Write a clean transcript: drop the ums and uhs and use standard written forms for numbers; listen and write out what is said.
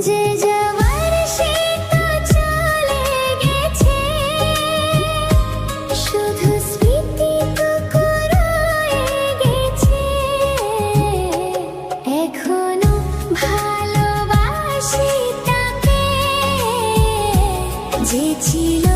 যে যাওয়ার সে তো চলে গেছে, শুধু স্মৃতিটুকু রয়ে গেছে। এখনো ভালোবাসি তাকে, যে ছিল